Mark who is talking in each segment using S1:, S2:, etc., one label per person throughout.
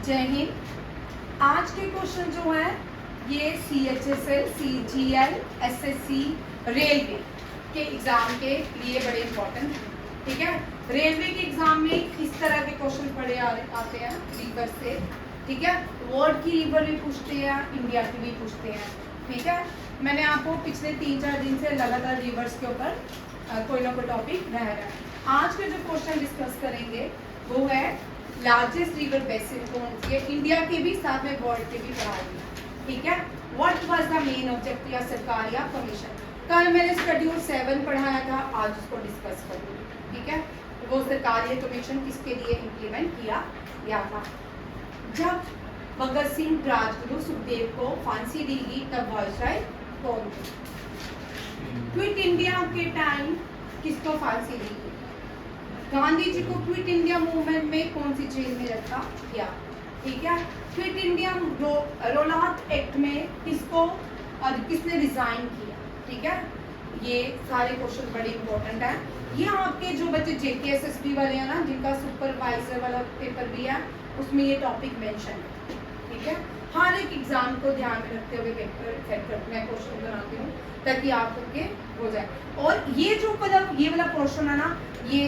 S1: जय हिंद। आज के क्वेश्चन जो है ये CHSL, CGL, SSC, रेलवे के एग्जाम के लिए बड़े इंपॉर्टेंट हैं। ठीक है, रेलवे के एग्जाम में इस तरह के क्वेश्चन पढ़े आते हैं रिवर से। ठीक है, वर्ल्ड की रिवर भी पूछते हैं, इंडिया की भी पूछते हैं। ठीक है, मैंने आपको पिछले 3-4 दिन से लगातार रिवर्स के ऊपर कोई ना कोई टॉपिक रह रहा है। आज के जो क्वेश्चन डिस्कस करेंगे वो है लार्जेस्ट रिवर बेसिन कौन सी है, इंडिया के भी साथ में वर्ल्ड के भी पढ़ाएंगे। ठीक है, what was the main objective या सरकार या कमीशन। कल मैंने शेड्यूल 7 पढ़ाया था, आज उसको डिस्कस करूंगी। ठीक है, वो सरकार या कमीशन किसके लिए इम्प्लीमेंट किया गया था। जब भगत सिंह, राजगुरु, सुखदेव को फांसी दी गई तब वायसराय कौन थे। क्विट इंडिया के टाइम किसको फांसी दी गई। गांधी जी को क्विट इंडिया मूवमेंट में कौन सी जेल में रखा गया। ठीक है, क्विट इंडिया रोलात एक्ट में किसको और किसने रिजाइन किया। ठीक है, ये सारे क्वेश्चन बड़े इंपॉर्टेंट हैं। ये आपके जो बच्चे JKSSB वाले हैं ना, जिनका सुपरवाइजर वाला पेपर भी है, उसमें ये टॉपिक मेंशन है। ठीक है, हर एक एग्जाम को ध्यान में रखते हुए पेपर सेट करते हैं, क्वेश्चन बनाती हूँ ताकि आप सबके हो जाए। और ये जो ये वाला क्वेश्चन है ना, ये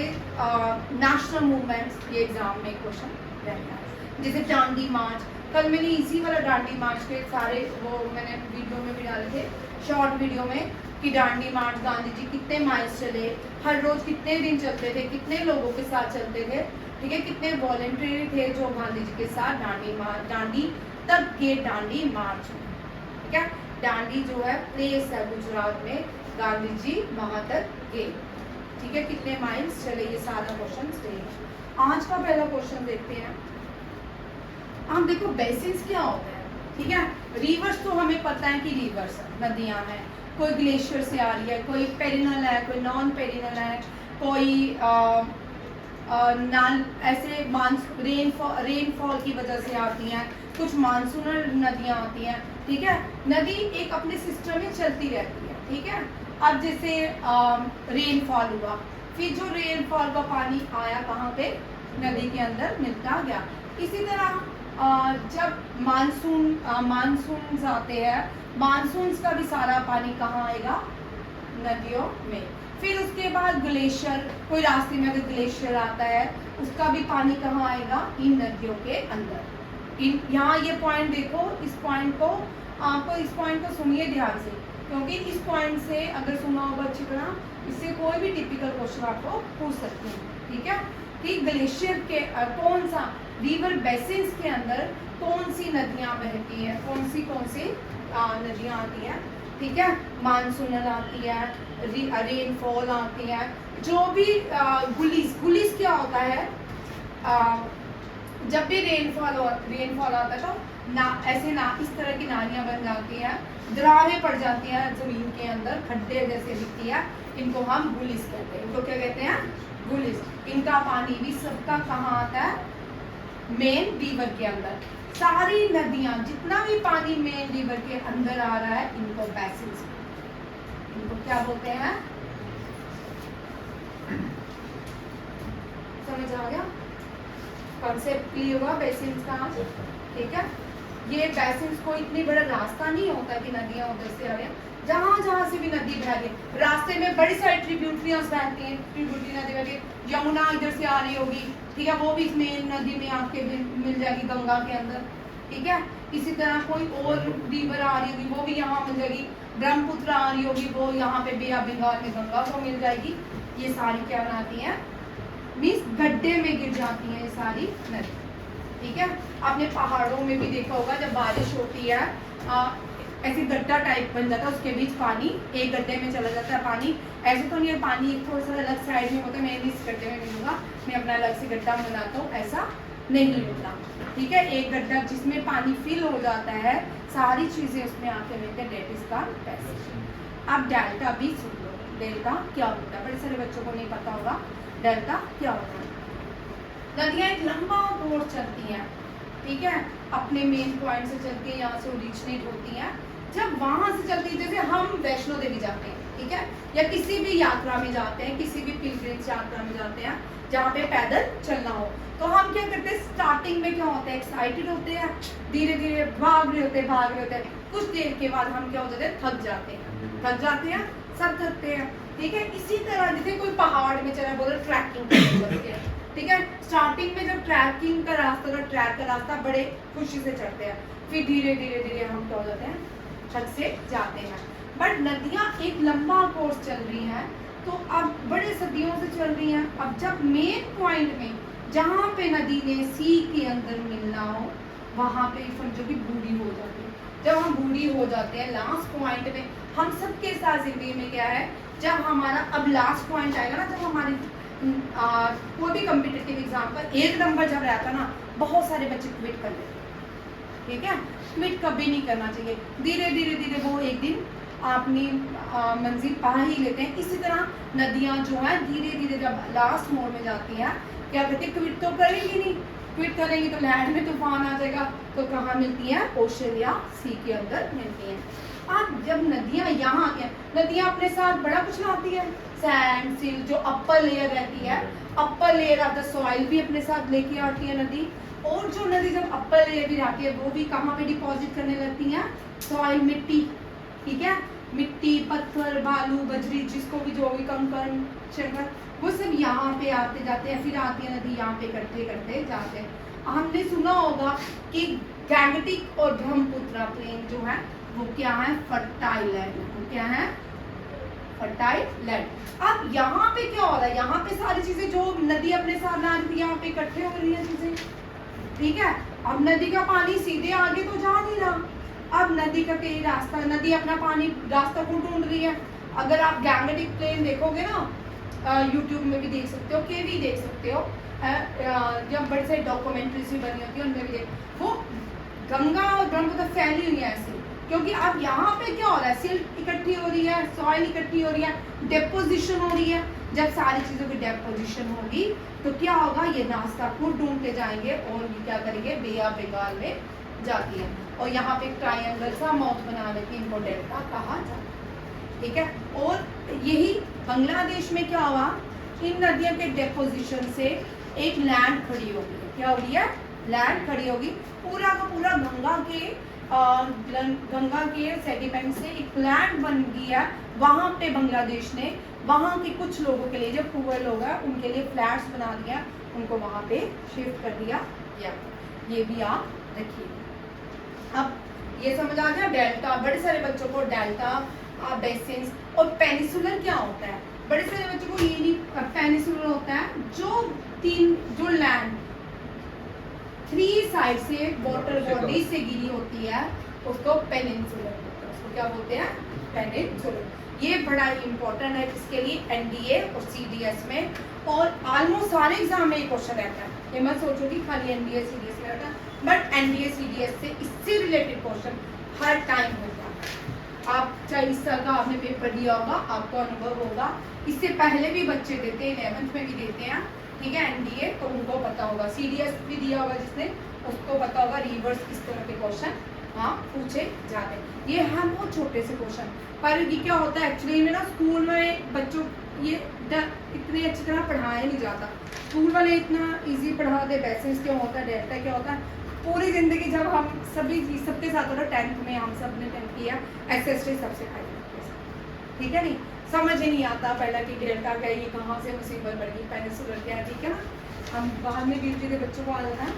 S1: नेशनल मूवमेंट्स ये एग्जाम में क्वेश्चन रहता है। जैसे डांडी मार्च, कल मैंने इसी वाला डांडी मार्च के सारे वो मैंने वीडियो में भी डाले थे, शॉर्ट वीडियो में, कि डांडी मार्च गांधी जी कितने माइल्स चले, हर रोज कितने दिन चलते थे, कितने लोगों के साथ चलते थे। ठीक है, कितने वॉलंटियर थे जो गांधी जी के साथ डांडी तक के डांडी मार्च में। ठीक है, डांडी जो है प्लेस है गुजरात में, गांधी जी वहां तक गए। ठीक है, कितने माइल्स चले, ये सारा क्वेश्चन सही। आज का पहला क्वेश्चन देखते हैं। हम देखो बेसिन्स क्या होता है। ठीक है, रिवर्स तो हमें पता है कि रिवर्स नदियां हैं, कोई ग्लेशियर से आ रही है, कोई पेरिनल है, कोई नॉन पेरिनल है, कोई ऐसे रेनफॉल की वजह से आती हैं, कुछ मानसूनल नदियां आती हैं। ठीक है, नदी एक अपने सिस्टम में चलती रहती है। ठीक है, अब जैसे रेनफॉल हुआ, फिर जो रेनफॉल का पानी आया कहाँ पे, नदी के अंदर मिलता गया। इसी तरह जब मानसून आते हैं, मानसून का भी सारा पानी कहाँ आएगा, नदियों में। फिर उसके बाद ग्लेशियर, कोई रास्ते में अगर ग्लेशियर आता है, उसका भी पानी कहाँ आएगा, इन नदियों के अंदर। यहाँ ये पॉइंट देखो, इस पॉइंट को सुनिए ध्यान से, क्योंकि इस पॉइंट से अगर सुना होगा अच्छी तरह, इससे कोई भी टिपिकल क्वेश्चन आपको पूछ सकते हैं। ठीक है, कि ग्लेशियर के कौन सा रिवर बेसिन्स के अंदर कौन सी नदियां बहती हैं, कौन सी नदियां आती हैं। ठीक है, मानसूनल आती है, रेनफॉल आती है, जो भी गुलिस क्या होता है, जब भी रेनफॉल आता है तो इस तरह की नालियां बन जाती हैं, दरारें पड़ जाती हैं जमीन के अंदर, खड्डे जैसे दिखती है, इनको हम गुलिस कहते हैं। इनको क्या कहते हैं, गुलिस। इनका पानी भी सबका कहाँ आता है, मेन रिवर के अंदर। सारी नदियां, जितना भी पानी मेन रिवर के अंदर आ रहा है, इनको बेसिन्स, इनको क्या बोलते हैं, समझ आ गया कॉन्सेप्ट क्लियर हुआ बेसिन्स का आज। ठीक है, ये बेसिन्स को इतनी बड़ा रास्ता नहीं होता कि नदियां उधर से आ रही हैं, जहां से भी नदी बह रही है, रास्ते में बड़ी सारी ट्रिब्यूटरीज बहती हैं, ट्रिब्यूटरी नदी बहती है, यमुना इधर से आ रही होगी। ठीक है, वो भी इस मेन नदी में आके मिल जाएगी, गंगा के अंदर। ठीक है, इसी तरह कोई और रिवर आ रही होगी, वो भी यहाँ मिल जाएगी, ब्रह्मपुत्र आ रही होगी, वो यहाँ पे बे ऑफ बंगाल में गंगा को मिल जाएगी। ये सारी क्या बनाती है, मीन्स गड्ढे में गिर जाती है ये सारी नदी। ठीक है, आपने पहाड़ों में भी देखा होगा, जब बारिश होती है ऐसे गड्ढा टाइप बन जाता है, उसके बीच पानी एक गड्ढे में चला जाता है पानी। ऐसे तो नहीं है, पानी एक थोड़ा सा अलग साइड में होता है, मैं इस गड्ढे में मिलूंगा, मैं अपना अलग से गड्ढा बनाता हूँ, ऐसा नहीं होता। ठीक है, एक गड्ढा जिसमें पानी फिल हो जाता है, सारी चीजें उसमें आके मिलते हैं, डेट इज कॉल्ड पैसेज। अब डेल्टा भी सुन लो, डेल्टा क्या होता है, बड़े सारे बच्चों को नहीं पता होगा डेल्टा क्या होता है। नदियां एक लंबा रोड चलती हैं। ठीक है, अपने मेन पॉइंट से चलती है, यहाँ से ओरिजिनेट होती हैं। जब वहां से चलती है, जैसे हम वैष्णो देवी जाते हैं, ठीक है, या किसी भी यात्रा में जाते हैं, किसी भी पिलग्रिम्स यात्रा में जाते हैं जहाँ पे पैदल चलना हो, तो हम क्या करते हैं, स्टार्टिंग में क्या होता है, एक्साइटेड होते हैं, धीरे धीरे भाग रहे होते हैं, कुछ देर के बाद हम क्या हो जाते हैं, थक जाते हैं, सब थकते हैं, ठीक है। इसी तरह जैसे कोई पहाड़ में चला, बोलो ट्रैकिंग करते हैं, ठीक है। स्टार्टिंग में जब ट्रैकिंग का रास्ता, अगर ट्रैक का रास्ता बड़े खुशी से चढ़ते हैं, फिर धीरे धीरे हम क्या हो जाते हैं, छत से जाते हैं। बट नदियाँ एक लंबा कोर्स चल रही हैं, तो अब बड़े सदियों से चल रही हैं। अब जब मेन पॉइंट में जहाँ पे नदी ने सी के अंदर मिलना हो, वहाँ पे समझो कि बूढ़ी हो जाती है। जब हम बूढ़ी हो जाते हैं, लास्ट पॉइंट में हम सबके साथ जिंदगी में क्या है, जब हमारा अब लास्ट पॉइंट आएगा ना, जब हमारी कोई भी कम्पिटिटिव एग्जाम का 1 नंबर जब रहता ना, बहुत सारे बच्चे क्विट कर लेते हैं, ठीक है। क्विट कभी नहीं करना चाहिए, धीरे धीरे वो एक दिन अपनी मंजिल पा ही लेते हैं। इसी तरह नदियाँ जो है धीरे धीरे जब लास्ट मोड़ में जाती हैं, क्या कहते हैं, क्विट तो करेंगी नहीं, क्विट करेंगी तो लैंड में तूफान आ जाएगा, तो कहाँ मिलती है, ओशन या सी के अंदर मिलती हैं। अब जब नदियाँ यहाँ आती हैं, नदियाँ अपने साथ बड़ा कुछ लाती है, सैंड सिल, जो अपर लेयर रहती है, upper layer of the soil भी अपने साथ लेके आती है नदी। और जो नदी जब अपर लेयर भी आती है, वो भी कहाँ पे डिपॉजिट करने लगती है, सॉइल, मिट्टी, ठीक है, मिट्टी, पत्थर, बालू, बजरी, जिसको भी जो भी कंकड़, शंकर, वो सब यहाँ पे आते जाते हैं, फिर आती है नदी, यहाँ पे करते करते जाते हैं। हमने सुना होगा कि गैंगटिक और ब्रह्मपुत्र प्लेन जो है वो क्या है, फर्टाइल लैंड, वो क्या है, फर्टाइल लैंड। अब यहाँ पे क्या हो रहा है, यहाँ पे सारी चीजें जो नदी अपने साथ ला रही थी, यहाँ पे इकट्ठे हो रही है चीजें, ठीक है। अब नदी का पानी सीधे आगे तो जा नहीं रहा, अब नदी का कई रास्ता, नदी अपना पानी रास्ता को ढूंढ रही है। अगर आप गैंगटिक प्लेन देखोगे ना, यूट्यूब में भी देख सकते हो, केवी देख सकते हो, जब बड़े सारी डॉक्यूमेंट्रीज भी बनी होती है उनमें भी वो गंगा और ब्रह्मपुत्र फैली हुई है ऐसे, क्योंकि अब यहाँ पे क्या हो रहा है, सिल्ट इकट्ठी हो रही है, सॉइल इकट्ठी हो रही है, डेपोजिशन हो रही है। जब सारी चीज़ों की डेपोजिशन होगी तो क्या होगा, ये रास्ता खुद ढूंढते जाएंगे और ये क्या करेंगे, बे ऑफ बंगाल में जाती है, और यहाँ पे ट्रायंगल सा माउथ बना लेके इनको डेल्टा कहा जाता है, ठीक है। और यही बांग्लादेश में क्या हुआ, इन नदियों के डेपोजिशन से एक लैंड खड़ी होगी, क्या हो रही है, लैंड खड़ी होगी, पूरा का पूरा गंगा के सेडिमेंट से एक लैंड बन गया। वहाँ पे बांग्लादेश ने वहाँ के कुछ लोगों के लिए, जो पुअर लोग हैं उनके लिए फ्लैट्स बना दिया, उनको वहाँ पे शिफ्ट कर दिया गया। ये भी आप देखिए। अब ये समझ आ गया, डेल्टा, बड़े सारे बच्चों को डेल्टा, बेसिन्स और पेनिसुलर क्या होता है, बड़े सारे बच्चों को ये नहीं, पेनिसुलर होता है जो लैंड 3 साइड से वाटर बॉडी से घिरी होती है, उसको पेनिनसुलर बोलते हैं, उसको क्या बोलते हैं, पेनिनसुलर। ये बड़ा इंपॉर्टेंट है इसके लिए, एनडीए और सीडीएस में, और ऑलमोस्ट सारे एग्जाम में ये क्वेश्चन रहता है। ये मत सोचो कि खाली एनडीए सीडीएस में रहता है, बट एनडीए सीडीएस से इससे रिलेटेड क्वेश्चन हर टाइम होता है। आप चाहे इस साल का आपने पेपर दिया होगा, आपको अनुभव होगा, इससे पहले भी बच्चे देते हैं, 11th में भी देते हैं, ठीक है, एनडीए, तो उनको पता होगा। सीडीएस भी दिया होगा जिसने, उसको पता होगा रिवर्स किस तरह के क्वेश्चन वहाँ पूछे जाते हैं। ये हैं बहुत छोटे से क्वेश्चन, पर ये क्या होता है एक्चुअली में ना, स्कूल में बच्चों ये इतने अच्छी तरह पढ़ाया नहीं जाता, स्कूल वाले इतना इजी पढ़ाते, बेसिस क्या होता है, डेल्टा क्या होता है। पूरी ज़िंदगी जब हम सबके साथ होता, 10th में हम सब ने 10th किया, एसएसटी सबसे खाई, ठीक है, नहीं समझ ही नहीं आता पहला कि डेल्टा क्या है, ये कहाँ से मुसीबत बढ़ गई, पेनिसुलर क्या है, ठीक है ना। हम बाहर में गिरते थे, बच्चों को आ जाता है।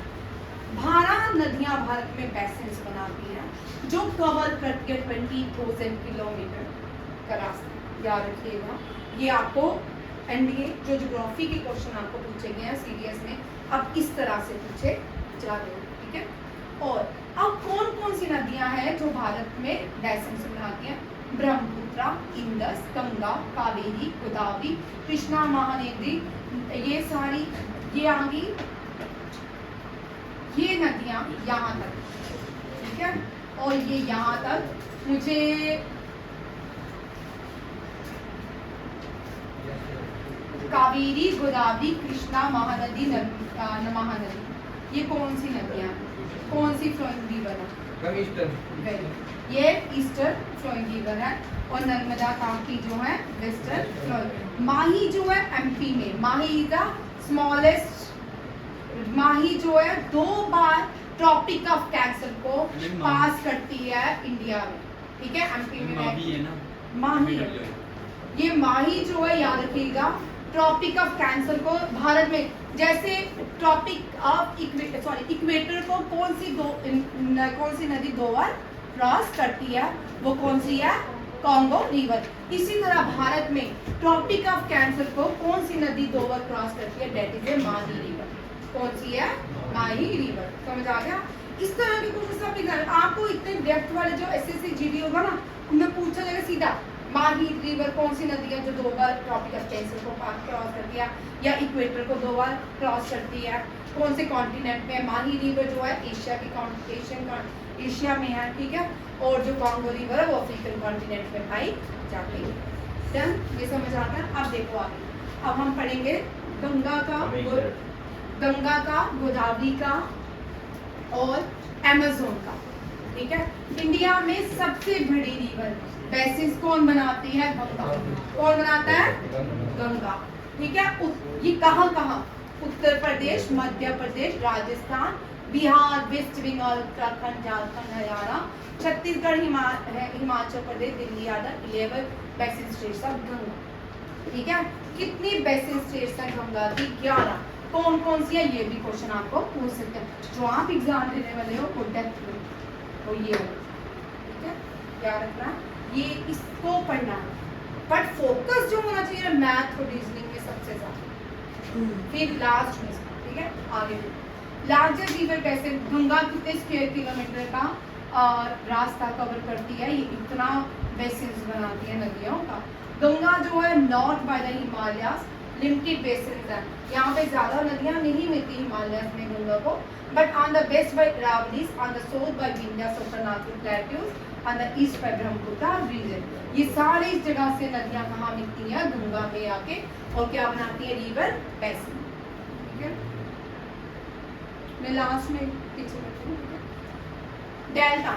S1: 12 नदियाँ भारत में बेसिन्स बनाती हैं, जो कवर करती है 20,000 किलोमीटर का रास्ता, याद रखिएगा। ये आपको एनडीए जो ज्योग्राफी के क्वेश्चन आपको पूछे गए हैं सीडीएस में, अब इस तरह से पूछे जा रहे हैं, ठीक है। और अब कौन कौन सी नदियाँ हैं जो भारत में बेसिन्स बनाती हैं, ब्रह्मपुत्र, इंडस, गंगा, कावेरी, गोदावरी, कृष्णा, महानदी, ये सारी ये आगे, ये नदियाँ यहाँ तक, ठीक है, और ये यहाँ तक। मुझे कावेरी, गोदावरी, कृष्णा, महानदी, महानदी, ये कौन सी नदियाँ, कौन सी फ्लोइंग रिवर है, ये ईस्टर्न फ्लोइंग रिवर है, और नर्मदा ताप्ती जो है वेस्टर्न फ्लोइंग। माही जो है एमपी में, माही इज द स्मॉलेस्ट, माही जो है 2 बार ट्रॉपिक ऑफ कैंसर को पास करती है इंडिया में, ठीक है। एमपी में
S2: है ना,
S1: माही है, ये माही जो है याद रखिएगा, ट्रॉपिक ऑफ कैंसर को भारत में, जैसे ट्रॉपिक ऑफ इक्वेटर को कौन सी नदी 2 बार क्रॉस करती है, वो कौन सी है, कॉन्गो रिवर। इसी तरह भारत में ट्रॉपिक ऑफ कैंसर को कौन सी नदी 2 बार क्रॉस करती है, that is a Mahi river. कौन सी है, माही रिवर। समझ आ गया। इस तरह के क्वेश्चन आप एग्जाम आपको इतने डेप्थ वाले जो एसएससी जीडी होगा ना, उनमें पूछा जाएगा सीधा माही रिवर कौन सी नदी है जो 2 बार ट्रॉपिक ऑफ कैंसर को क्रॉस करती है, या इक्वेटर को 2 बार क्रॉस करती है, कौन से कॉन्टिनेंट में। माही रिवर जो है एशिया में है, ठीक है, और जो कॉन्गो रिवर है वो अफ्रीकन कॉन्टिनेंट में पाई जाती है। डन, ये समझ आता है। अब देखो आगे, अब हम पढ़ेंगे गंगा का, गोदावरी का और अमेज़न का, ठीक है। इंडिया में सबसे बड़ी रिवर बेसिस कौन बनाती है, गंगा। कौन बनाता है, गंगा, ठीक है। ये कहाँ कहाँ, उत्तर प्रदेश, मध्य प्रदेश, राजस्थान, बिहार, वेस्ट बंगाल, उत्तराखंड, झारखंड, हरियाणा, छत्तीसगढ़, हिमाचल प्रदेश, दिल्ली, आदि 11 बेसिन स्टेट्स ऑफ गंगा, ठीक है। कितनी बेसिन स्टेट्स हैं गंगा की, 11। कौन कौन सी है, ये भी क्वेश्चन आपको पूछ सकते हैं जो आप एग्जाम देने वाले हो प्रोटेक्ट में, तो ये हो, ठीक है, क्या रखना, ये इसको पढ़ना है, बट फोकस जो होना चाहिए मैथ और रीजनिंग में सबसे ज्यादा, फिर लास्ट में, ठीक है। आगे लार्जेस्ट रिवर बेसिन, गंगा कितने स्क्वायर किलोमीटर का रास्ता कवर करती है, ये इतना बेसिन्स बनाती है नदियों का। गंगा जो है north by the Himalayas, limited basins है, यहाँ पे ज्यादा नदियाँ नहीं मिलती हिमालयास में गंगा को, but on the west by Aravallis, on the south by Vindhyachal सल्तनत plateaus, on the east by Brahmaputra region. ये सारे इस जगह से नदियाँ कहाँ मिलती हैं, गंगा में आके, और क्या बनाती है, रिवर बेसिन, ठीक है। मैं लास्ट में पीछे डेल्टा,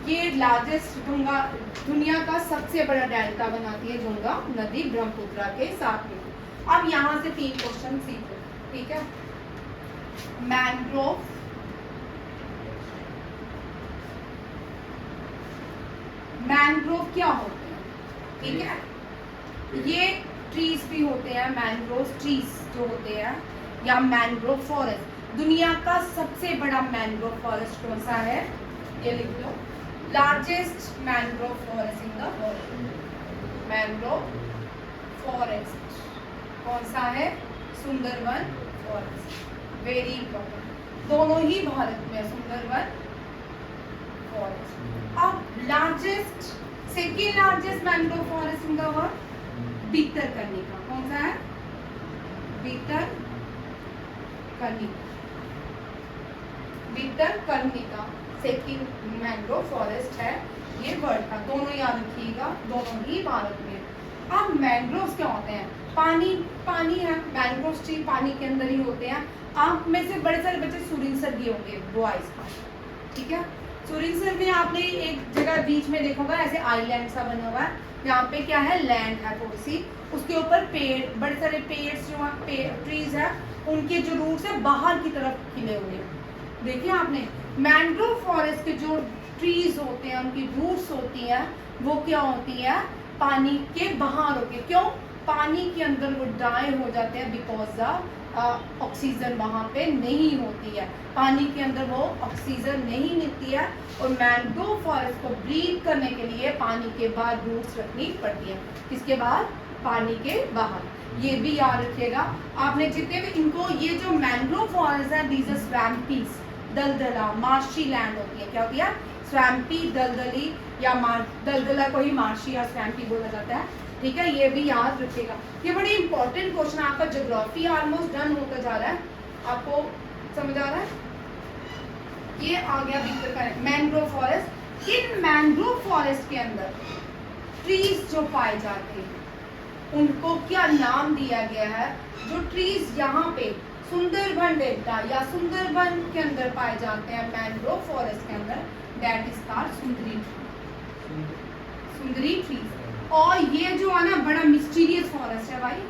S1: ये लार्जेस्ट गंगा, दुनिया का सबसे बड़ा डेल्टा बनाती है गंगा नदी ब्रह्मपुत्र के साथ में। अब यहाँ से 3 क्वेश्चन सीखो, ठीक है। मैंग्रोव, मैंग्रोव क्या होते हैं, ठीक है, ये ट्रीज भी होते हैं, मैंग्रोव ट्रीज जो होते हैं, या मैंग्रोव फॉरेस्ट। दुनिया का सबसे बड़ा मैंग्रोव फॉरेस्ट कौन सा है, ये लिख लो, largest mangrove forest in the world, mangrove forest कौन सा है, सुंदरवन फॉरेस्ट, वेरी इंपॉर्टेंट, दोनों ही भारत में सुंदरवन फॉरेस्ट। अब largest, second largest mangrove forest in the world, Bhitarkanika, कौन सा है, भितरकनिका सेकेंड मैंग्रोव फॉरेस्ट है, ये वर्ल्ड का, दोनों याद रखिएगा, दोनों ही भारत में। अब मैंग्रोव्स क्या होते हैं, पानी है, मैंग्रोव ट्री पानी के अंदर ही होते हैं। आप में से बड़े सारे बच्चे सुरिनसर गए होंगे बॉयज का, ठीक है। सुरिनसर में आपने एक जगह बीच में देखा होगा ऐसे आइलैंड सा बना हुआ है, यहाँ पे क्या है, लैंड है थोड़ी सी, उसके ऊपर पेड़, बड़े सारे पेड़ जो ट्रीज है, उनके जो रूट्स है बाहर की तरफ खिले हुए हैं, देखिए आपने। मैंग्रोव फॉरेस्ट के जो ट्रीज होते हैं, उनकी रूट्स होती हैं, वो क्या होती है, पानी के बाहर होके, क्यों, पानी के अंदर वो ड्राई हो जाते हैं, बिकॉज ऑक्सीजन वहाँ पे नहीं होती है, पानी के अंदर वो ऑक्सीजन नहीं मिलती है, और मैंग्रोव फॉरेस्ट को ब्रीथ करने के लिए पानी के बाहर रूट्स रखनी पड़ती है, किसके बाहर, पानी के बाहर। ये भी याद रखिएगा आपने, जितने भी इनको, ये जो मैंग्रोव फॉरेस्ट है, these are स्वैम्पीज, Daldala, marshy land होती है, क्या होती है, स्वैम्पी, दलदली, या दलदला को ही मार्शी या स्वैम्पी बोला जाता है, ठीक है। ये भी याद रखिएगा, ये बड़ी इंपॉर्टेंट क्वेश्चन, आपका ज्योग्राफी ऑलमोस्ट डन होता जा रहा है, आपको समझ आ रहा है। ये आ गया भीतर का मैंग्रोव फॉरेस्ट। इन मैंग्रोव फॉरेस्ट के अंदर ट्रीज जो पाए जाते हैं, उनको क्या नाम दिया गया है, जो ट्रीज यहाँ पे सुंदरबन डेल्टा या सुंदरबन के अंदर पाए जाते हैं, मैंग्रोव फॉरेस्ट के अंदर, that is called Sundari trees. और ये जो है ना, बड़ा मिस्टीरियस फॉरेस्ट है भाई,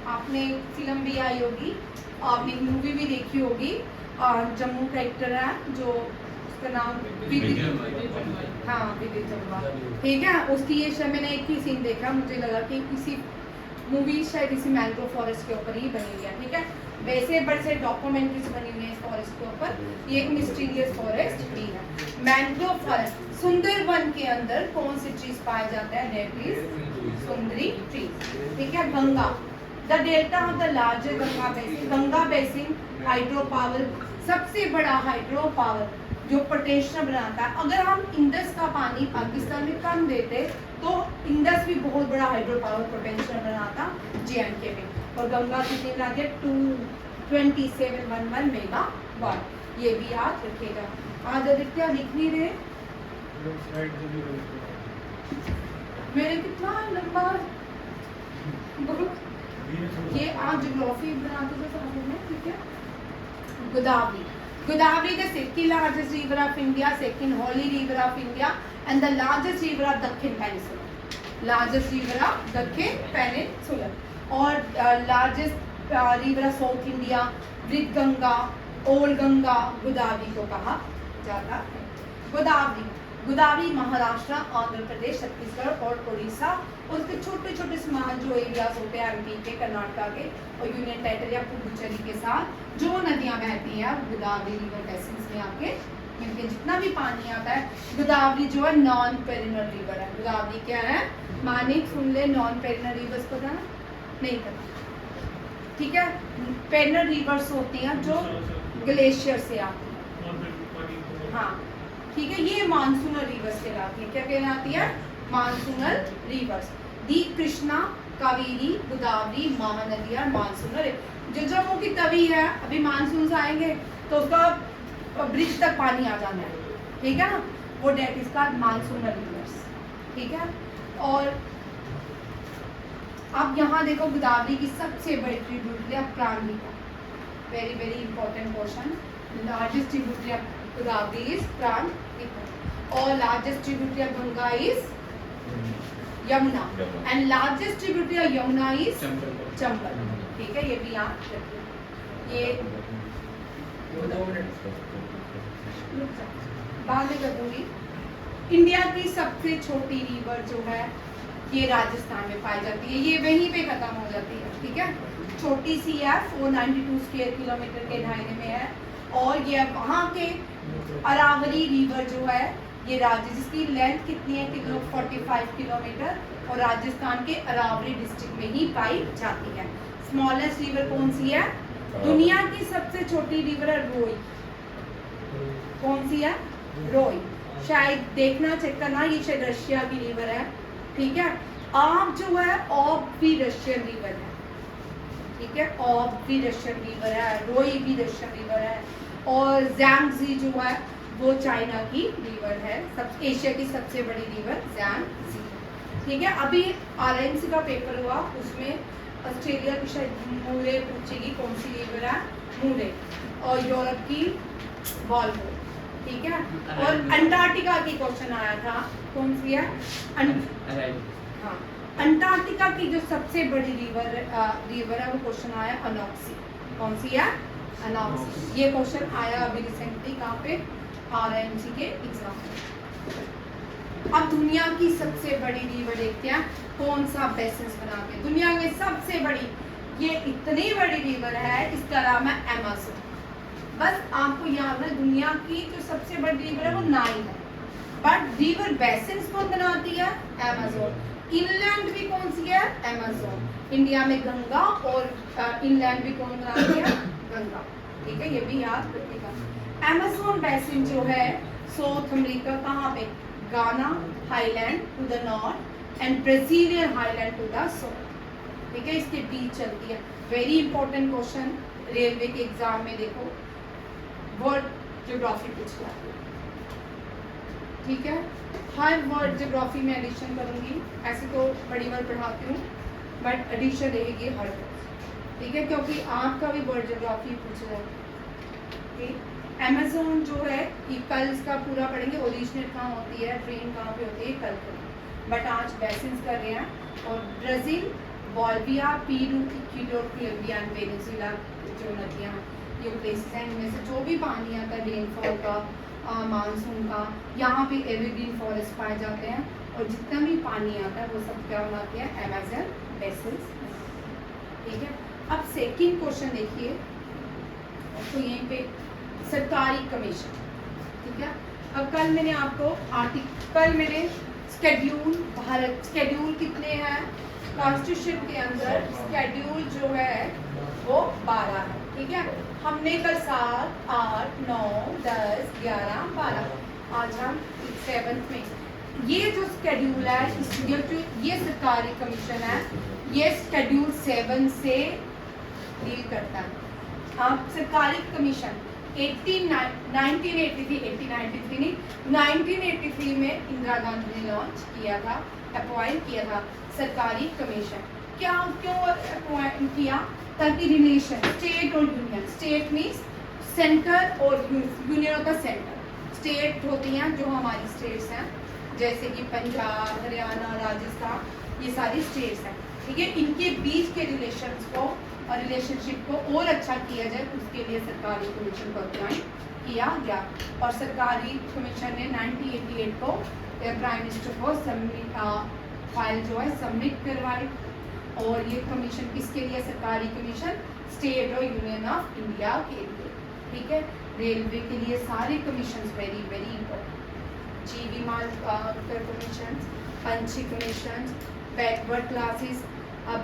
S1: आपने फिल्म भी आई होगी, आपने मूवी भी देखी होगी, जम्मू का एक्टर है जो उसका नाम हाँ विजय चंबा, ठीक है। उसकी ये शायद मैंने एक ही सीन देखा, मुझे लगा कि किसी मूवी शायद इसी मैंग्रोव फॉरेस्ट के ऊपर ही बनी हुई है, ठीक है। वैसे बड़े से डॉक्यूमेंट्रीज बनी हुई है इस फॉरेस्ट के ऊपर। ये एक मिस्टीरियस फॉरेस्ट भी है। मैंग्रोव फॉरेस्ट, सुंदरवन के अंदर कौन सी चीज पाया जाता है? दैट इज सुंदरी ट्री, ठीक है। Ganga, the delta of the larger Ganga basin, Ganga basin hydro power, सबसे बड़ा हाइड्रो पावर जो पोटेंशियल बनाता है। अगर हम इंडस का पानी पाकिस्तान में कम देते तो इंडस भी बहुत बड़ा हाइड्रो पावर पोटेंशियल बनाता JNK में। और गंगा कितनी बनाती है? 22711 मेगावाट। ये भी याद रखिएगा। आज आदित्य लिख नहीं रहे मेरे, कितना लंबा ये आज ज्योग्राफी बनाते थे साथ में, ठीक है। Godavari, Godavari, the second largest river of India, second holy river of India, and the largest river of Dakhin Peninsula. Largest river of Dakhin Peninsula. और largest river of South India, Brit Ganga, Old Ganga, Godavari को कहा जाता है। गोदावरी, गोदावरी महाराष्ट्र, आंध्र प्रदेश, छत्तीसगढ़ और उड़ीसा, उसके छोटे छोटे small जो एरियाज होते हैं MP के, कर्नाटका के और यूनियन टेरिटरी या पुडुचेरी के साथ जो नदियां बहती हैं गोदावरी रिवर बेसिन्स में आके मिलके जितना भी पानी आता है। गोदावरी जो है नॉन पेरिनल रिवर है। गोदावरी क्या है? मानिक सुन ले, नॉन पेरिनल रिवर्स पता ना? नहीं पता, ठीक है। पेरिनल रिवर्स होती हैं जो ग्लेशियर से आती है, हाँ ठीक है। ये मानसूनल रिवर्स कहलाती है। क्या कहलाती है? Monsoonal rivers. The Krishna, Kaveri, Godavari, Mahanadi और मानसूनल। जो जम्मू की तवी है, अभी मानसून आएंगे तो उसका ब्रिज तक पानी आ जाना है, ठीक है ना, वो that is called monsoonal rivers, ठीक है। और अब यहाँ देखो गोदावरी की सबसे बड़ी ट्रिब्यूटरी है Pranhita. Very very important question. Largest tributary of Godavari is Pranhita और largest tributary of Ganga is Yamuna and largest tributary of Yamuna is Chambal, ठीक है। ये भी याद रखिए। ये बाद में कर दूंगी। इंडिया की सबसे छोटी रिवर जो है ये राजस्थान में पाई जाती है, ये वहीं पे खत्म हो जाती है, ठीक है। छोटी सी है, 492 स्क्वायर किलोमीटर के दायरे में है और ये वहाँ के अरावली रिवर जो है ये राज्य, जिसकी लेंथ कितनी है? 45 किलोमीटर और राजस्थान के अरावली डिस्ट्रिक्ट में ही पाई जाती है। स्मॉलेस्ट रिवर कौन सी है? दुनिया की सबसे छोटी रिवर है रोई। कौन सी है? रोई। शायद देखना, चेक करना, ये शायद रशिया की रिवर है, ठीक है। आप जो है ऑब भी रशियन रिवर है, ठीक है। ऑब भी रशियन रिवर है, रोई भी रशियन रिवर है और ज़्यांगजी जो है वो चाइना की रिवर है। सब एशिया की सबसे बड़ी रिवर ज़्यांगजी, ठीक है। अभी RIMC का पेपर हुआ, उसमें ऑस्ट्रेलिया की शायद मूरे पूछेगी कौन सी रिवर है, मूरे, और यूरोप की वॉल्वो, ठीक है। और अंटार्कटिका की क्वेश्चन आया था, कौन सी है? हाँ, अंटार्कटिका की जो सबसे बड़ी रिवर है वो क्वेश्चन आया अनोक्सी। कौन सी है? अनोक्सी। ये क्वेश्चन आया अभी रिसेंटली कहाँ पे? RIMC के एग्जाम में। अब दुनिया की सबसे बड़ी रिवर देखते हैं कौन सा बेसिन्स बनाते हैं। दुनिया में सबसे बड़ी, ये इतनी बड़ी रिवर है, इसका नाम है अमेज़न। बस आपको याद है दुनिया की जो सबसे बड़ी रिवर है वो नाइल है, बट रिवर बेसिन्स कौन बनाती है? अमेज़न। इनलैंड भी कौन सी है? अमेज़न। इंडिया में गंगा और इनलैंड भी कौन बनाती है? गंगा, ठीक है। ये भी याद रखिएगा। अमेज़न बेसिन जो है साउथ अमेरिका, कहाँ पे? Guiana highland to the north and Brazilian highland to the south, ठीक है। इसके बीच चलती है। वेरी इंपॉर्टेंट क्वेश्चन रेलवे के एग्जाम में देखो, वर्ल्ड ज्योग्राफी पूछ रहा है, ठीक है। हर वर्ड ज्योग्राफी में एडिशन करूंगी, ऐसे तो बड़ी बार पढ़ाती हूँ बट एडिशन रहेगी हर वर्ड, ठीक है, क्योंकि आपका भी वर्ड ज्योग्राफी पूछ रहा है। अमेज़न जो है कि कल इसका पूरा पढ़ेंगे, ओरिजिनेट कहाँ होती है, ट्रेन कहाँ पे होती है, कल करेंगे, बट आज बेसिन्स कर रहे हैं। और Brazil, Bolivia, Peru, Ecuador, Colombia and Venezuela जो नदियाँ, ये प्लेसेस हैं, इनमें से जो भी पानी आता है रेनफॉल का, मानसून का, यहाँ पे एवरग्रीन फॉरेस्ट पाए जाते हैं, और जितना भी पानी आता है वो सब क्या बनाते हैं, अमेजन बेसिन्स। ठीक है, अब सेकंड क्वेश्चन देखिए, तो यहीं पे सरकारी कमीशन। ठीक है, अब कल मैंने आपको आर्टिकल मैंने स्केड्यूल, भारत स्केड्यूल कितने हैं कॉन्स्टिट्यूशन के अंदर, स्केड्यूल जो है वो 12 है। ठीक है, हमने कल 7, 8, 9, 10, 11, 12, आज हम 7th में, ये जो स्केड्यूल है ये सरकारी कमीशन है, ये स्केड्यूल 7 से डील करता है। अब सरकारी कमीशन 1983 में इंदिरा गांधी ने लॉन्च किया था, अपॉइंट किया था सरकारी कमीशन। क्या क्यों अपॉइंट किया, ताकि रिलेशन स्टेट और यूनियन, स्टेट मीन्स सेंटर और यूनियन होता सेंटर, स्टेट होती हैं जो हमारी स्टेट्स हैं, जैसे कि पंजाब, हरियाणा, राजस्थान, ये सारी स्टेट्स हैं। ठीक है, इनके बीच के रिलेशंस को और रिलेशनशिप को और अच्छा किया जाए, उसके लिए सरकारी कमीशन को अपॉइंट किया गया। और सरकारी कमीशन ने 1988 को प्राइम मिनिस्टर को फाइल जो है सबमिट करवाई। और ये कमीशन किसके लिए, सरकारी कमीशन स्टेट और यूनियन ऑफ इंडिया के लिए। ठीक है, रेलवे के लिए सारे कमीशन वेरी वेरी इंपॉर्टेंट, जीवी माल कमीशन, पंछी commission, backward classes,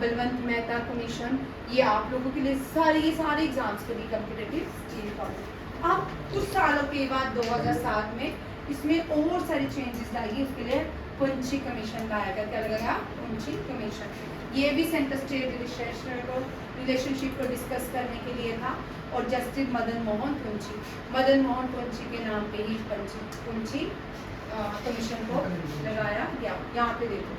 S1: Balwant Mehta commission, ये आप लोगों के लिए सारे एग्जाम्स के लिए कॉम्पिटिटिव स्टील कॉलेज। अब कुछ सालों के बाद 2007 में इसमें और सारी चेंजेस लाएगी, उसके लिए पंछी कमीशन लाया गया। क्या लगाया, पंछी कमीशन। ये भी सेंटर स्टेट रिलेशनशिप को डिस्कस करने के लिए था, और जस्टिस मदन मोहन पुंची के नाम पे ही पुंची कमीशन को लगाया गया। यहाँ पे देखो,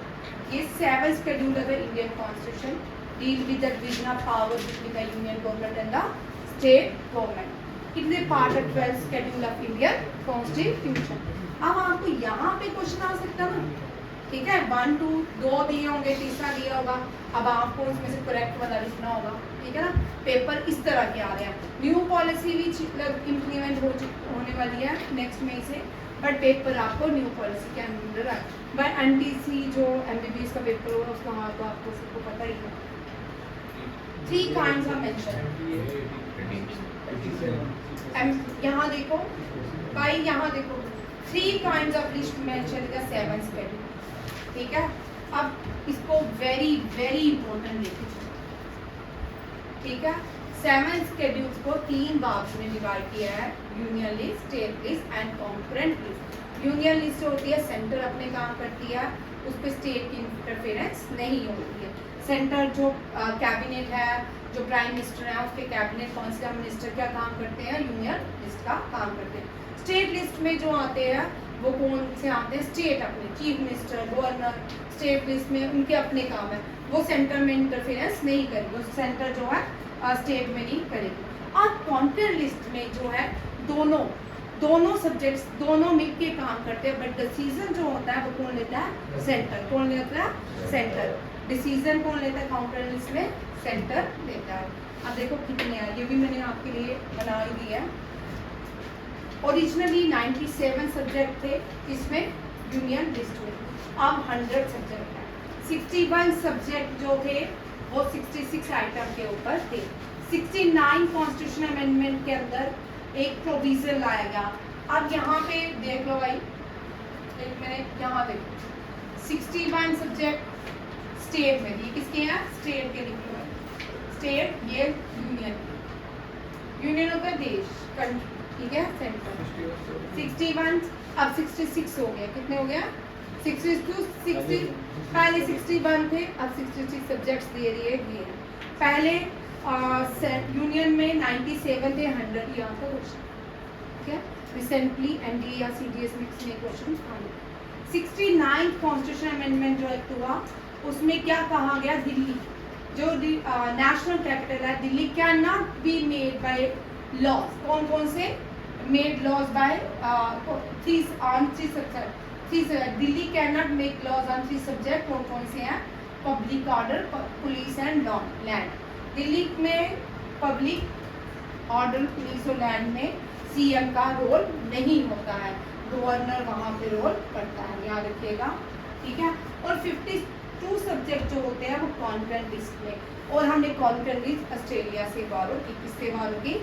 S1: ये 7 schedule of the Indian constitution deal with the division of power between the union government and the state government. It is a part of 12th schedule of Indian constitution. अब आपको यहाँ पे क्वेश्चन आ सकता है ना, ठीक है, 1, 2, 2 दिए होंगे, तीसरा दिया होगा, अब आपको उसमें से करेक्ट वाला लिखना होगा। ठीक है ना, पेपर इस तरह के आ रहे हैं। न्यू पॉलिसी भी इम्प्लीमेंट होने वाली है नेक्स्ट मई से, बट पेपर आपको न्यू पॉलिसी के अंदर आए। बाय NTC जो MBBS का पेपर होगा उसका तो आपको सबको पता ही है। 3 काइंड्स ऑफ मेंशन, यहाँ देखो भाई, यहाँ देखो 3 kinds of list mention in the 7th schedule. ठीक है, अब इसको वेरी वेरी इंपॉर्टेंट लिखिए। ठीक है, 7 शेड्यूल्स को 3 भाग में डिवाइड किया है, union list, state list and concurrent list. Union list होती है सेंटर अपने काम करती है, उस पर स्टेट की इंटरफेरेंस नहीं होती है। सेंटर जो कैबिनेट है, जो प्राइम मिनिस्टर है, उसके कैबिनेट कौन से मिनिस्टर क्या काम करते हैं, यूनियन लिस्ट का काम करते हैं। स्टेट लिस्ट में जो आते हैं वो कौन से आते हैं, स्टेट अपने chief minister, governor, state list में उनके अपने काम है, वो सेंटर में इंटरफेरेंस नहीं करेगी, सेंटर जो है स्टेट में नहीं करेगी। और कॉन्करेंट लिस्ट में जो है दोनों सब्जेक्ट्स दोनों मिलके काम करते हैं, बट डिसीजन जो होता है वो कौन लेता है, सेंटर। कौन लेता है, सेंटर। डिसीजन कौन लेता है, कॉन्करेंट लिस्ट में सेंटर लेता है। अब देखो कितने हैं, ये भी मैंने आपके लिए बना ही दिया है। ओरिजिनली 97 सब्जेक्ट थे इसमें यूनियन लिस्ट में, अब 100 सब्जेक्ट है। 61 सब्जेक्ट जो थे वो 66 आइटम के ऊपर थे। 69 कॉन्स्टिट्यूशन अमेंडमेंट के अंदर एक प्रोविजन लाया गया। अब यहाँ पे देख लो भाई, एक मिनट, यहाँ देखो 61 सब्जेक्ट स्टेट में, ये किसके हैं, स्टेट के लिख लो। स्टेट ये यूनियन होता है देश, कंट्री। ठीक है, सेंटर 61, अब 66 हो गया, कितने हो गया, 62, 60, पहले 61 थे, अब 66 सब्जेक्ट्स दे रही है ये। पहले यूनियन में 97 थे, 100 यहाँ का क्वेश्चन। ठीक है, रिसेंटली NDA या CDS मिक्स में क्वेश्चन आए। 69 कॉन्स्टिट्यूशन अमेंडमेंट जो एक्ट हुआ उसमें क्या कहा गया, दिल्ली जो नेशनल कैपिटल है, Delhi can not be made by laws. कौन कौन से made laws by 3 subject. Delhi can not make laws on 3 subject. कौन कौन से हैं, public order, police and land. Delhi में पब्लिक ऑर्डर पुलिस और लैंड में सीएम का रोल नहीं होता है, गवर्नर वहाँ पे रोल करता है, याद रखिएगा, ठीक है। और 52 सब्जेक्ट जो होते हैं वो कॉन्फ्रेंस लिस्ट में, और हमने कॉन्फ्रेंस लिस्ट ऑस्ट्रेलिया से बारो की, किससे बारो की?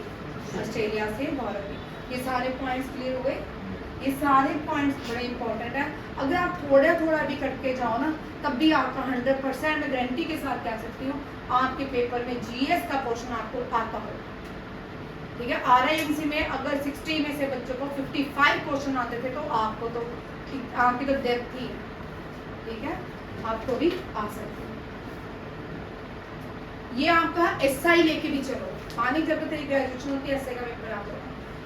S1: ऑस्ट्रेलिया से बारो की। ये सारे पॉइंट्स क्लियर हुए? ये सारे पॉइंट्स बड़े इंपॉर्टेंट है। अगर आप थोड़ा थोड़ा भी कट के जाओ ना, तब भी आपका 100% में गारंटी के साथ कह सकती हूँ आपके पेपर में जीएस का क्वेश्चन आपको आता हो, ठीक है। RIMC में अगर 60 में से बच्चों को 55 क्वेश्चन आते थे तो आपको तो आपकी तो डेप्थ थी, ठीक है, आपको भी आ सकते हैं। ये आपका SI लेके भी चलो, आने की जरूरत है, ग्रेजुएशन होती है, SI का पेपर आप लोग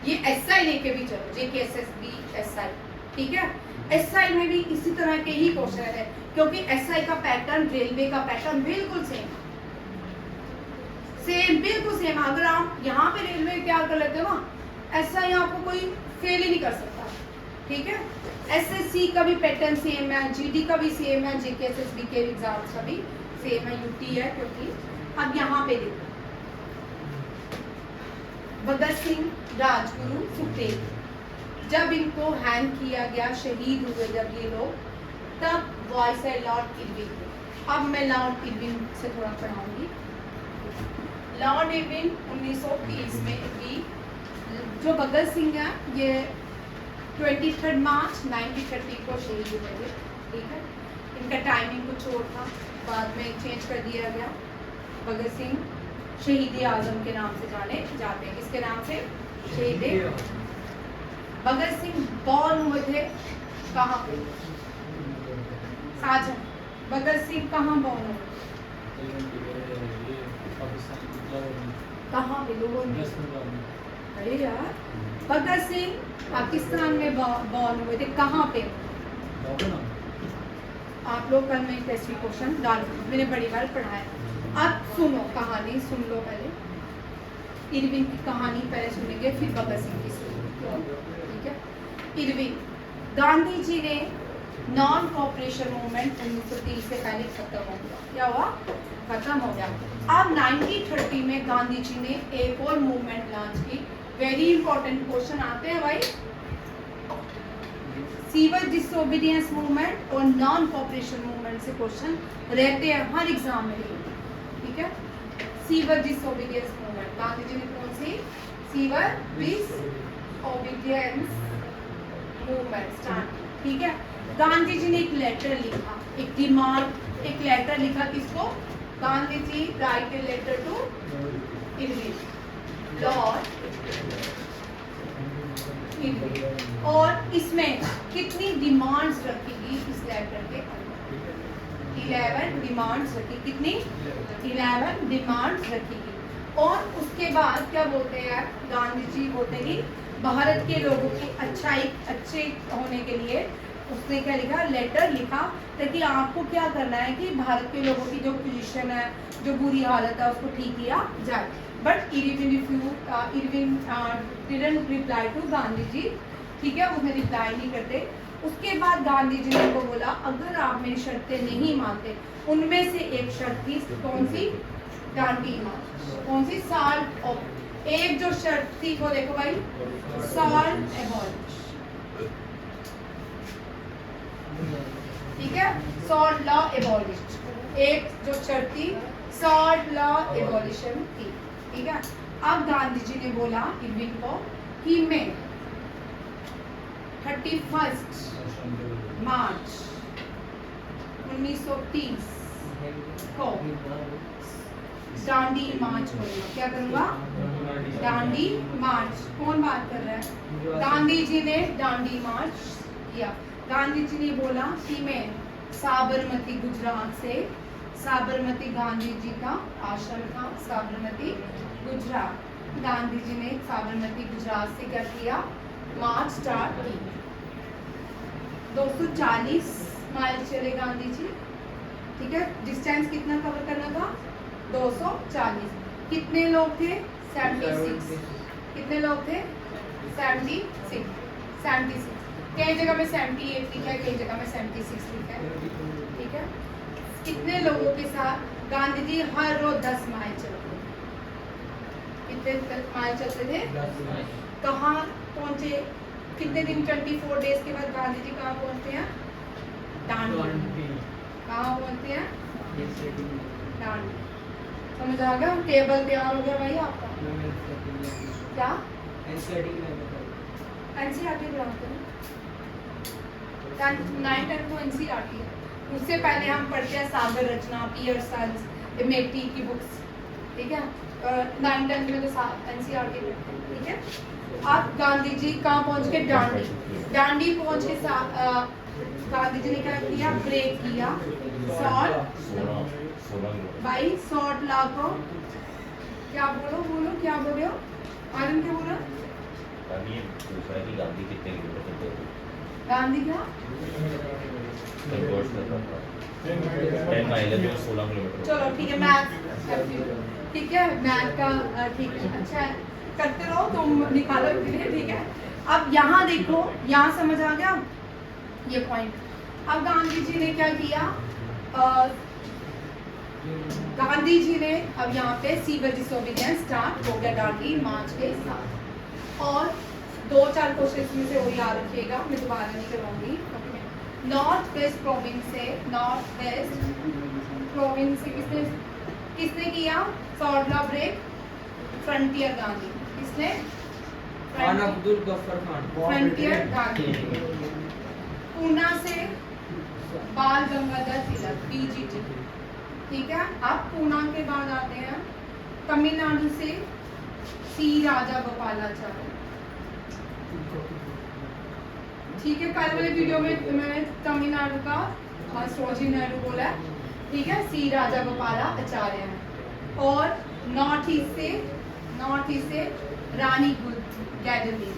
S1: ये SI लेके भी चलो, JKSSB SI, ठीक है। SI में भी इसी तरह के ही क्वेश्चन है, क्योंकि SI का पैटर्न रेलवे का पैटर्न बिल्कुल सेम बिल्कुल सेम। अगर आप यहाँ पे रेलवे तैयार कर लेते हो ना, SI आपको कोई फेल ही नहीं कर सकता, ठीक है। SSC का भी पैटर्न सेम है, GD का भी सेम है, JKSSB के एग्जाम का भी सेम है, UT है, क्योंकि अब यहाँ पे देखो भगत सिंह राजगुरु सुखदेव, जब इनको हैंग किया गया, शहीद हुए जब ये लोग, तब वॉइस है लॉर्ड इरविन। अब मैं लॉर्ड इरविन से थोड़ा पढ़ाऊंगी। लॉर्ड इरविन 1930 में भी, जो भगत सिंह है ये 23 मार्च 1930 को शहीद हुए थे, ठीक है। इनका टाइमिंग कुछ और था, बाद में चेंज कर दिया गया। भगत सिंह शहीद आजम के नाम से जाने जाते हैं, किसके नाम से? शहीद भगत सिंह बॉर्न हुए थे कहाँ पे? साजन। भगत सिंह कहाँ बॉर्न हुए? कहाँ पे? लोगों ने, अरे यार, भगत सिंह पाकिस्तान में बॉर्न हुए थे, कहाँ पे? आप लोग कल में टेस्ट क्वेश्चन डाल, मैंने बड़ी बार पढ़ाया। अब सुनो कहानी, सुन लो पहले इरविन की कहानी, पहले सुनेंगे फिर भगत सिंह की सुनेंगे, ठीक है। इरविन, गांधी जी ने नॉन कॉपरेशन मूवमेंट 1930 से पहले खत्म हो गया, क्या हुआ? खत्म हो गया। अब 1930 में गांधी जी ने एक और मूवमेंट लॉन्च की। वेरी इंपॉर्टेंट क्वेश्चन आते हैं भाई, सिविल डिसोबीडियंस मूवमेंट और नॉन कॉपरेशन मूवमेंट से क्वेश्चन रहते हैं हर एग्जाम में, ठीक है। Civil disobedience movement, Gandhi ji ने कौन सी? सिविल डिसोबीडियंस मूवमेंट स्टार्ट, ठीक है। गांधी जी ने एक लेटर लिखा, एक डिमांड, एक लेटर लिखा, किसको? Gandhi ji write a letter to Irwin, Lord Irwin, और इसमें कितनी डिमांड्स रखी गई इस लेटर के अंदर? 11 डिमांड्स रखी, कितनी? 11 डिमांड्स रखी गई। और उसके बाद क्या बोलते हैं गांधी जी? बोलते कि भारत के लोगों की अच्छे होने के लिए उसने क्या लिखा? लेटर लिखा, ताकि आपको क्या करना है कि भारत के लोगों की जो पोजीशन है, जो बुरी हालत है, उसको ठीक किया जाए। But Irwin didn't reply to Gandhi ji, ठीक है, उसने रिप्लाई नहीं करते। उसके बाद गांधी जी ने उनको बोला, अगर आप मेरी शर्तें नहीं मानते, उनमें से एक शर्त थी, कौन सी? दांडी मार्च। कौन सी? साल्ट ऑफ, एक जो शर्त थी वो देखो भाई, साल्ट एबॉलिश, ठीक है, सॉल्ट लॉ एबॉलिश, एक जो शर्त थी सॉल्ट लॉ एबॉलिशन थी, ठीक है। अब गांधी जी ने बोला इरविन को कि मैं 31 मार्च 1930 को दांडी मार्च करूंगा। क्या करूंगा? दांडी मार्च। कौन बात कर रहा है? गांधी जी ने दांडी मार्च किया। गांधी जी ने बोला कि मैं साबरमती गुजरात से, साबरमती गांधी जी का आश्रम था साबरमती गुजरात, गांधी जी ने साबरमती गुजरात से क्या किया? मार्च स्टार्ट की। 240 माइल चले गांधी जी, ठीक है। डिस्टेंस कितना कवर करना था? 240। कितने लोग थे? 76। कितने लोग थे? 76। कई जगह में 78 लिखा है, कई जगह में 76 लिखा है, ठीक है। कितने लोगों के साथ गांधी जी हर रोज 10 माइल चलते, कितने माइल चलते थे? कहाँ पहुँचे? कितने दिन 24 डेज के बाद गांधी जी कहाँ पहुँचते हैं? दांडी। कहाँ पहुँचते हैं? दांडी। समझ आ गया? टेबल तैयार हो गया भाई आपका? क्या? एनसीईआरटी पढ़ाते हैं 9-10 को एनसीईआरटी है। उससे पहले हम पढ़ते हैं सागर रचना, पियर्सन्स, मेटी की बुक्स, ठीक है? 9-10 में तो एनसीईआरटी पढ़ते हैं, ठीक है? अब गांधी जी कहाँ पहुँच के? दांडी। दांडी पहुँच के गांधी जी ने क्या किया? ब्रेक किया। सॉल्ट भाई सॉल्ट ला को क्या बोलो क्या बोले हो? आनंद क्या बोला?
S2: गांधी कितने किलोमीटर चलते थे?
S1: गांधी क्या?
S2: 10 माइल है तो 16 किलोमीटर।
S1: चलो ठीक है, मैथ ठीक है, मैथ का ठीक है, अच्छा है, करते रहो, तुम निकालो इसीलिए, ठीक है? अब यहाँ देखो, यहाँ समझ आ गया ये पॉइंट। अब गांधी जी ने क्या किया? गांधी जी ने अब यहाँ पे सिविल डिसोबीडियंस स्टार्ट हो गया दांडी मार्च के साथ। और 2-4 क्वेश्चन में से वो याद रखिएगा, मैं दोबारा नहीं करवाऊंगी। नॉर्थ वेस्ट प्रोविंस से किसने किया सॉल्ट ला ब्रेक? फ्रंटियर गांधी। किसने?
S3: खान अब्दुल गफ्फर खान।
S1: फ्रंटियर गांधी। पूना से बाल गंगाधर तिलक, बीजीटी, ठीक है? अब पूना के बाद आते हैं तमिलनाडु से सी राजा गोपालाचार्य, ठीक है? कल वाले वीडियो में मैंने तमिलनाडु का सरोजिनी नायडू बोला है, ठीक है? सी राजा गोपालाचार्य है। और नॉर्थ ईस्ट से रानी गैदरली,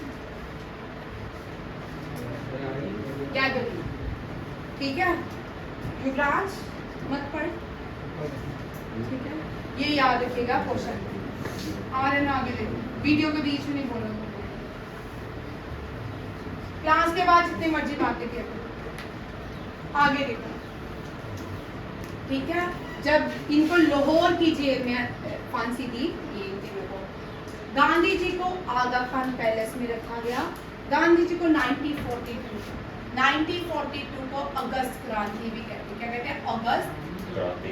S1: ठीक है? युवराज मत पढ़, ठीक है? ये याद रखिएगा क्वेश्चन। आगे देखो, वीडियो के बीच में नहीं बोलना। क्लास के बाद जितनी मर्जी बातें किया करो। आगे देखो, ठीक है? जब इनको लाहौर की जेल में फांसी दी, ये तीनों को, गांधी जी को आगा खान पैलेस में रखा गया। गांधी जी को 1942 को अगस्त क्रांति भी कहते हैं। क्या कहते हैं? अगस्त क्रांति।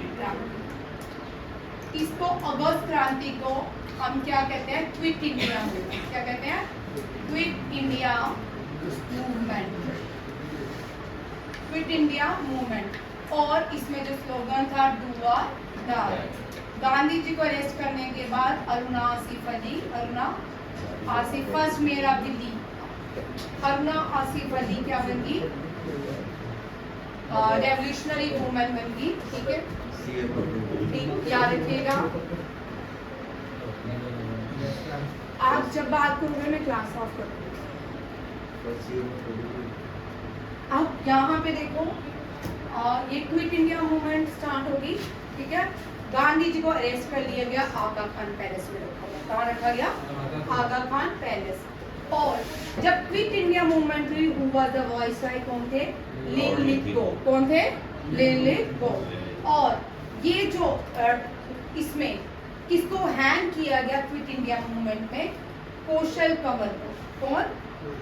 S1: इसको अगस्त क्रांति को हम क्या कहते हैं? Quit India movement. क्या कहते हैं? Quit India movement. और इसमें जो स्लोगन था डू और डाई। गांधी जी को अरेस्ट करने के बाद Aruna Asif first mayor of Delhi, Aruna Asif Ali क्या बन गई? रेवोल्यूशनरी वूमेन बन गई, ठीक है? ठीक, याद रखिएगा। आप जब बात करोगे मैं क्लास ऑफ कर दूंगी। अब यहाँ पे देखो, ये क्विट इंडिया मूवमेंट स्टार्ट होगी, ठीक है? गांधी जी को अरेस्ट कर लिया गया, आगा खान पैलेस में रखा गया। कहाँ रखा गया? आगा खान पैलेस। और जब क्विट इंडिया मूवमेंट हुई, हुआ द वॉइसरॉय कौन थे? लिनलिथगो। कौन थे? लिनलिथगो। और ये जो इसमें किसको हैंग किया गया क्विट इंडिया मूवमेंट में? कौशल कंवर को। कौन?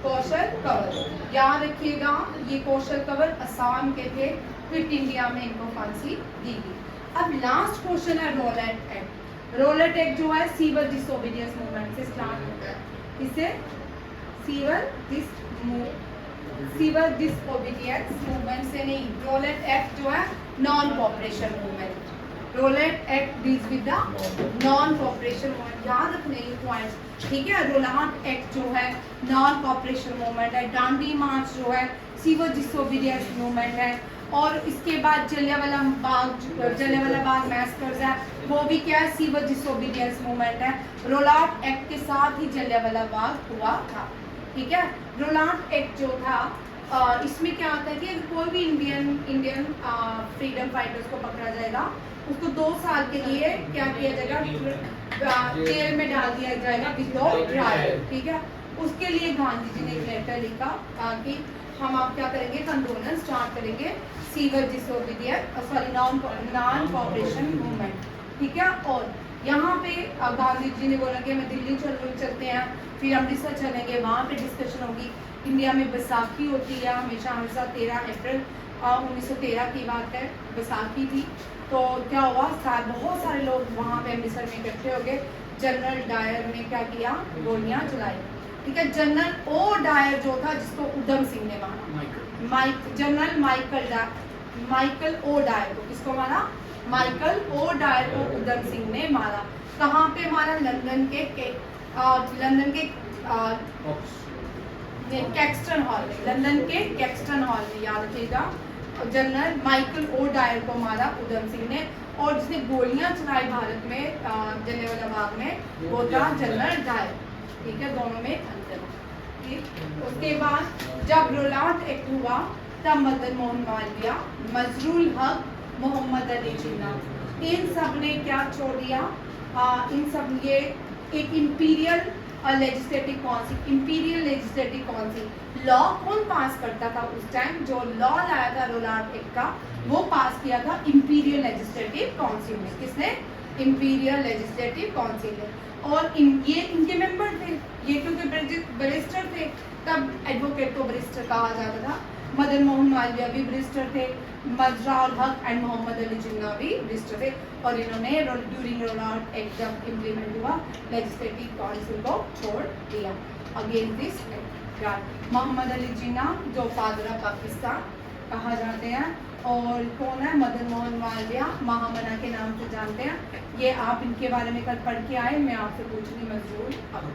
S1: कौशल कंवर। याद रखिएगा, ये कौशल कंवर असम के थे। क्विट इंडिया में इनको फांसी दी गई। अब लास्ट क्वेश्चन है रोलेट एक्ट। रोलेट एक्ट जो है सिविल डिसोबीडियंस मूवमेंट से स्टार्ट होता है। इससे सिविल डिसोबीडियंस मूवमेंट से नहीं, रोलेट एक्ट जो है non cooperation movement. Rowlatt Act deals with the non cooperation movement. याद रखने ये पॉइंट्स, ठीक है? रोलाट एक्ट जो है नॉन कॉपरेशन मूवमेंट है। दांडी मार्च जो है सिविल डिसोबीडियंस मूवमेंट है। और इसके बाद जलियांवाला बाग मैसेकर्स है, वो भी क्या है? सिविल डिसोबीडियंस मूवमेंट है। रोलाट एक्ट के साथ ही जलियांवाला बाग हुआ था, ठीक है? रोलाट एक्ट जो था, इसमें क्या होता है कि कोई भी इंडियन फ्रीडम फाइटर्स को पकड़ा जाएगा, उसको 2 साल के लिए क्या किया जाएगा? जेल में डाल दिया जाएगा विदाउट ट्रायल, ठीक है? उसके लिए गांधी जी ने एक लेटर लिखा कि हम आप क्या करेंगे? आंदोलन स्टार्ट करेंगे civil disobedience non cooperation movement, ठीक है? और यहाँ पे गांधी जी ने बोला कि मैं दिल्ली चलते हैं, फिर अमृतसर चलेंगे, वहाँ पे डिस्कशन होगी। इंडिया में बैसाखी होती है हमेशा, हमेशा 13 अप्रैल 1913 की बात है, बैसाखी थी। तो क्या हुआ, बहुत सारे लोग वहाँ पे अमृतसर में इकट्ठे हो गए। जनरल डायर ने क्या किया, गोलियाँ चलाई। ठीक है, जनरल ओ डायर जो था, जिसको उधम सिंह ने मारा, जनरल माइकल ओ डायर को, किसको मारा, माइकल ओ डायर को उधम सिंह ने मारा। कहाँ पे मारा, लंदन के कैक्सटन हॉल में, लंदन के कैक्सटन हॉल में, याद रखिएगा। जनरल माइकल ओ डायर को मारा उधम सिंह ने, और जिसने गोलियां चलाई भारत में जलियांवाला बाग में, वो था जनरल डायर। ठीक है, दोनों में अंतर। ठीक, उसके बाद जब रोलाट एक्ट हुआ तब मदन मोहन मालवीय, मजरूल हक, मोहम्मद अली जिन्ना, इन सब ने क्या छोड़ दिया, इन सब ये एक imperial legislative council, imperial legislative council law कौन पास करता था उस टाइम, जो लॉ लाया था रोलाट एक्ट का, वो पास किया था इंपीरियल लेजिस्लेटिव काउंसिल ने। किसने, इंपीरियल लेजिस्लेटिव काउंसिल ने। और ये इनके मेंबर थे, ये क्योंकि बैरिस्टर थे, तब एडवोकेट को बैरिस्टर कहा जाता था। मदन मोहन मालवीय भी बैरिस्टर थे, मजरूल हक एंड मोहम्मद अली जिन्ना भी बैरिस्टर थे। और इन्होंने ड्यूरिंग रोलाट एक्ट जब इम्प्लीमेंट हुआ, लेजिस्लेटिव काउंसिल को छोड़ दिया against this act. Mohammad Ali Jinnah जो फादर ऑफ पाकिस्तान कहा जाते हैं, और कौन है, मदन मोहन मालवीय महामना के नाम से जानते हैं। ये आप इनके बारे में कल पढ़ के आए, मैं आपसे पूछ रही मजरूल हक,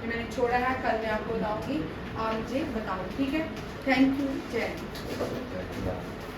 S1: ये मैंने छोड़ा है, कल मैं आपको बताऊंगी, आप मुझे बताओ। ठीक है, थैंक यू, जय हिंद।